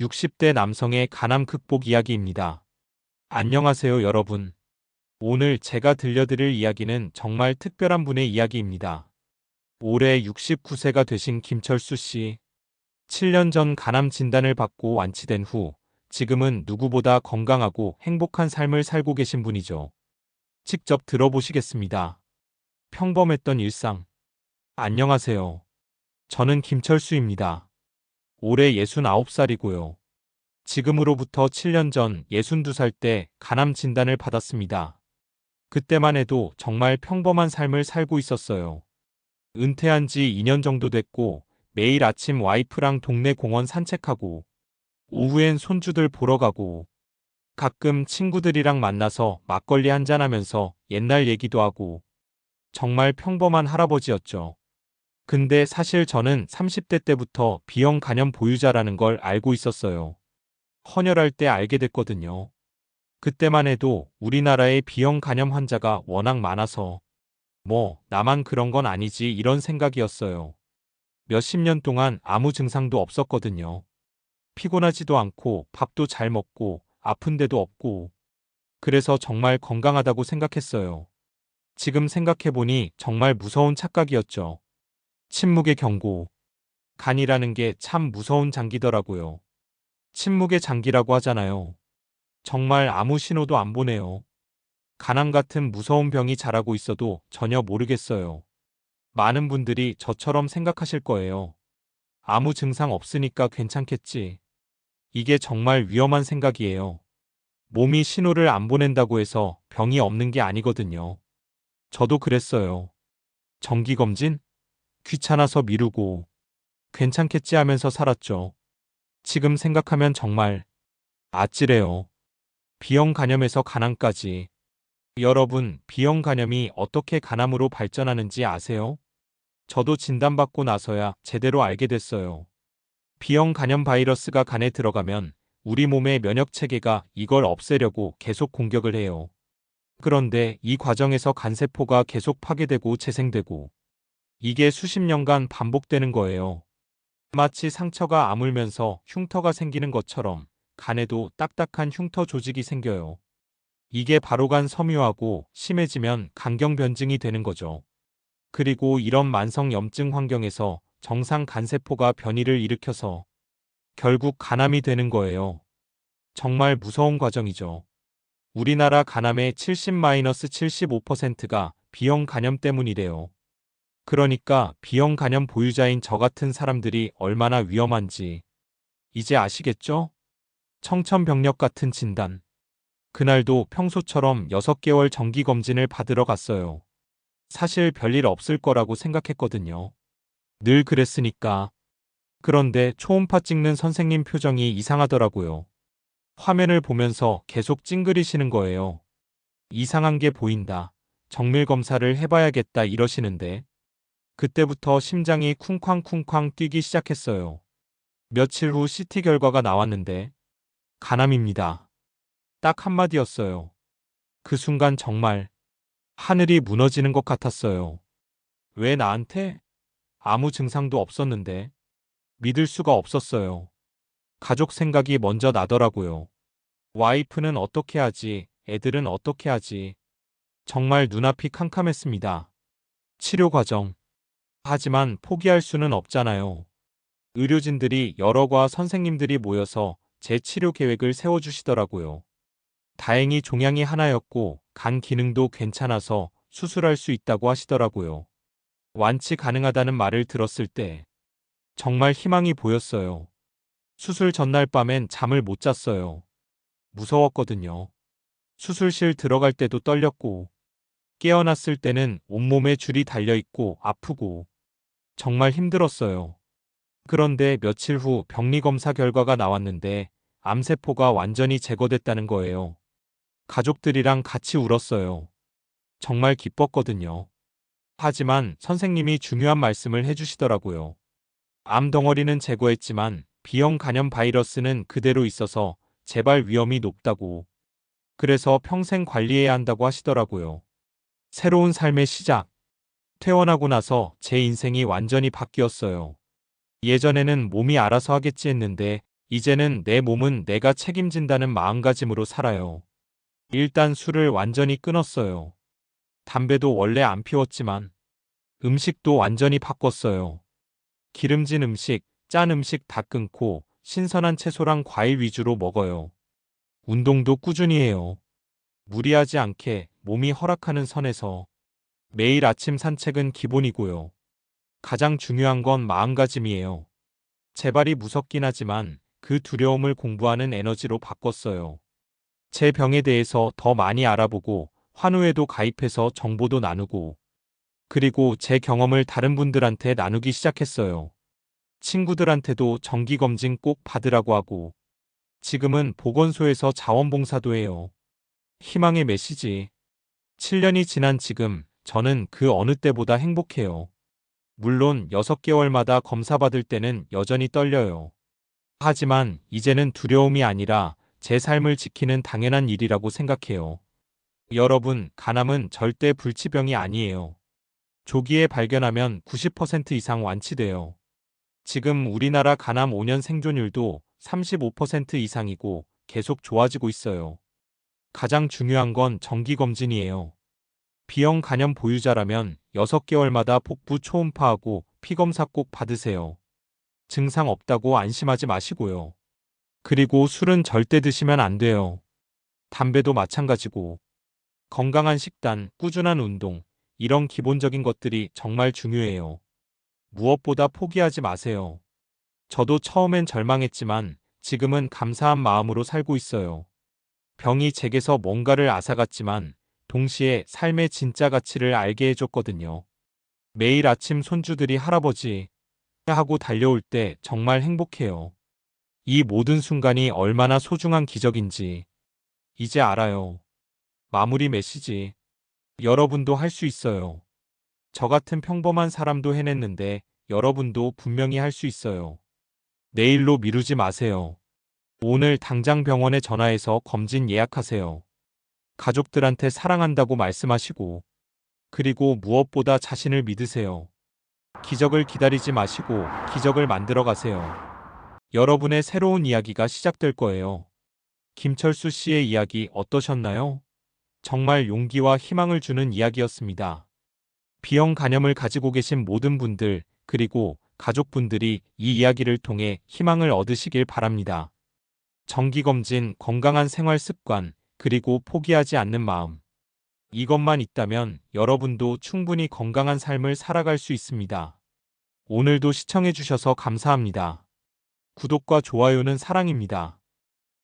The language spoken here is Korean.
60대 남성의 간암 극복 이야기입니다. 안녕하세요, 여러분. 오늘 제가 들려드릴 이야기는 정말 특별한 분의 이야기입니다. 올해 69세가 되신 김철수 씨. 7년 전 간암 진단을 받고 완치된 후 지금은 누구보다 건강하고 행복한 삶을 살고 계신 분이죠. 직접 들어보시겠습니다. 평범했던 일상. 안녕하세요. 저는 김철수입니다. 올해 69살이고요. 지금으로부터 7년 전 62살 때 간암 진단을 받았습니다. 그때만 해도 정말 평범한 삶을 살고 있었어요. 은퇴한 지 2년 정도 됐고 매일 아침 와이프랑 동네 공원 산책하고 오후엔 손주들 보러 가고 가끔 친구들이랑 만나서 막걸리 한잔하면서 옛날 얘기도 하고 정말 평범한 할아버지였죠. 근데 사실 저는 30대 때부터 B형 간염 보유자라는 걸 알고 있었어요. 헌혈할 때 알게 됐거든요. 그때만 해도 우리나라에 B형 간염 환자가 워낙 많아서 나만 그런 건 아니지 이런 생각이었어요. 몇십 년 동안 아무 증상도 없었거든요. 피곤하지도 않고 밥도 잘 먹고 아픈 데도 없고 그래서 정말 건강하다고 생각했어요. 지금 생각해보니 정말 무서운 착각이었죠. 침묵의 경고. 간이라는 게 참 무서운 장기더라고요. 침묵의 장기라고 하잖아요. 정말 아무 신호도 안 보내요. 간암 같은 무서운 병이 자라고 있어도 전혀 모르겠어요. 많은 분들이 저처럼 생각하실 거예요. 아무 증상 없으니까 괜찮겠지. 이게 정말 위험한 생각이에요. 몸이 신호를 안 보낸다고 해서 병이 없는 게 아니거든요. 저도 그랬어요. 정기검진? 귀찮아서 미루고 괜찮겠지 하면서 살았죠. 지금 생각하면 정말 아찔해요. B형 간염에서 간암까지. 여러분, B형 간염이 어떻게 간암으로 발전하는지 아세요? 저도 진단받고 나서야 제대로 알게 됐어요. B형 간염 바이러스가 간에 들어가면 우리 몸의 면역 체계가 이걸 없애려고 계속 공격을 해요. 그런데 이 과정에서 간세포가 계속 파괴되고 재생되고 이게 수십 년간 반복되는 거예요. 마치 상처가 아물면서 흉터가 생기는 것처럼 간에도 딱딱한 흉터 조직이 생겨요. 이게 바로 간 섬유화고 심해지면 간경변증이 되는 거죠. 그리고 이런 만성 염증 환경에서 정상 간세포가 변이를 일으켜서 결국 간암이 되는 거예요. 정말 무서운 과정이죠. 우리나라 간암의 70-75%가 B형 간염 때문이래요. 그러니까 B형 간염 보유자인 저 같은 사람들이 얼마나 위험한지 이제 아시겠죠? 청천벽력 같은 진단. 그날도 평소처럼 6개월 정기검진을 받으러 갔어요. 사실 별일 없을 거라고 생각했거든요. 늘 그랬으니까. 그런데 초음파 찍는 선생님 표정이 이상하더라고요. 화면을 보면서 계속 찡그리시는 거예요. 이상한 게 보인다. 정밀 검사를 해봐야겠다 이러시는데 그때부터 심장이 쿵쾅쿵쾅 뛰기 시작했어요. 며칠 후 CT 결과가 나왔는데 간암입니다. 딱 한마디였어요. 그 순간 정말 하늘이 무너지는 것 같았어요. 왜 나한테? 아무 증상도 없었는데 믿을 수가 없었어요. 가족 생각이 먼저 나더라고요. 와이프는 어떻게 하지? 애들은 어떻게 하지? 정말 눈앞이 캄캄했습니다. 치료 과정. 하지만 포기할 수는 없잖아요. 의료진들이 여러 과 선생님들이 모여서 제 치료 계획을 세워주시더라고요. 다행히 종양이 하나였고 간 기능도 괜찮아서 수술할 수 있다고 하시더라고요. 완치 가능하다는 말을 들었을 때 정말 희망이 보였어요. 수술 전날 밤엔 잠을 못 잤어요. 무서웠거든요. 수술실 들어갈 때도 떨렸고 깨어났을 때는 온몸에 줄이 달려있고 아프고 정말 힘들었어요. 그런데 며칠 후 병리검사 결과가 나왔는데 암세포가 완전히 제거됐다는 거예요. 가족들이랑 같이 울었어요. 정말 기뻤거든요. 하지만 선생님이 중요한 말씀을 해주시더라고요. 암 덩어리는 제거했지만 B형 간염 바이러스는 그대로 있어서 재발 위험이 높다고. 그래서 평생 관리해야 한다고 하시더라고요. 새로운 삶의 시작. 퇴원하고 나서 제 인생이 완전히 바뀌었어요. 예전에는 몸이 알아서 하겠지 했는데 이제는 내 몸은 내가 책임진다는 마음가짐으로 살아요. 일단 술을 완전히 끊었어요. 담배도 원래 안 피웠지만 음식도 완전히 바꿨어요. 기름진 음식, 짠 음식 다 끊고 신선한 채소랑 과일 위주로 먹어요. 운동도 꾸준히 해요. 무리하지 않게 몸이 허락하는 선에서 매일 아침 산책은 기본이고요. 가장 중요한 건 마음가짐이에요. 재발이 무섭긴 하지만 그 두려움을 공부하는 에너지로 바꿨어요. 제 병에 대해서 더 많이 알아보고 환우에도 가입해서 정보도 나누고 그리고 제 경험을 다른 분들한테 나누기 시작했어요. 친구들한테도 정기검진 꼭 받으라고 하고 지금은 보건소에서 자원봉사도 해요. 희망의 메시지. 7년이 지난 지금 저는 그 어느 때보다 행복해요. 물론 6개월마다 검사받을 때는 여전히 떨려요. 하지만 이제는 두려움이 아니라 제 삶을 지키는 당연한 일이라고 생각해요. 여러분, 간암은 절대 불치병이 아니에요. 조기에 발견하면 90% 이상 완치돼요. 지금 우리나라 간암 5년 생존율도 35% 이상이고 계속 좋아지고 있어요. 가장 중요한 건 정기검진이에요. B형 간염 보유자라면 6개월마다 복부 초음파하고 피검사 꼭 받으세요. 증상 없다고 안심하지 마시고요. 그리고 술은 절대 드시면 안 돼요. 담배도 마찬가지고. 건강한 식단, 꾸준한 운동, 이런 기본적인 것들이 정말 중요해요. 무엇보다 포기하지 마세요. 저도 처음엔 절망했지만 지금은 감사한 마음으로 살고 있어요. 병이 제게서 뭔가를 앗아갔지만 동시에 삶의 진짜 가치를 알게 해줬거든요. 매일 아침 손주들이 할아버지 하고 달려올 때 정말 행복해요. 이 모든 순간이 얼마나 소중한 기적인지 이제 알아요. 마무리 메시지. 여러분도 할 수 있어요. 저 같은 평범한 사람도 해냈는데 여러분도 분명히 할 수 있어요. 내일로 미루지 마세요. 오늘 당장 병원에 전화해서 검진 예약하세요. 가족들한테 사랑한다고 말씀하시고 그리고 무엇보다 자신을 믿으세요. 기적을 기다리지 마시고 기적을 만들어 가세요. 여러분의 새로운 이야기가 시작될 거예요. 김철수 씨의 이야기 어떠셨나요? 정말 용기와 희망을 주는 이야기였습니다. B형 간염을 가지고 계신 모든 분들, 그리고 가족분들이 이 이야기를 통해 희망을 얻으시길 바랍니다. 정기검진, 건강한 생활 습관, 그리고 포기하지 않는 마음. 이것만 있다면 여러분도 충분히 건강한 삶을 살아갈 수 있습니다. 오늘도 시청해주셔서 감사합니다. 구독과 좋아요는 사랑입니다.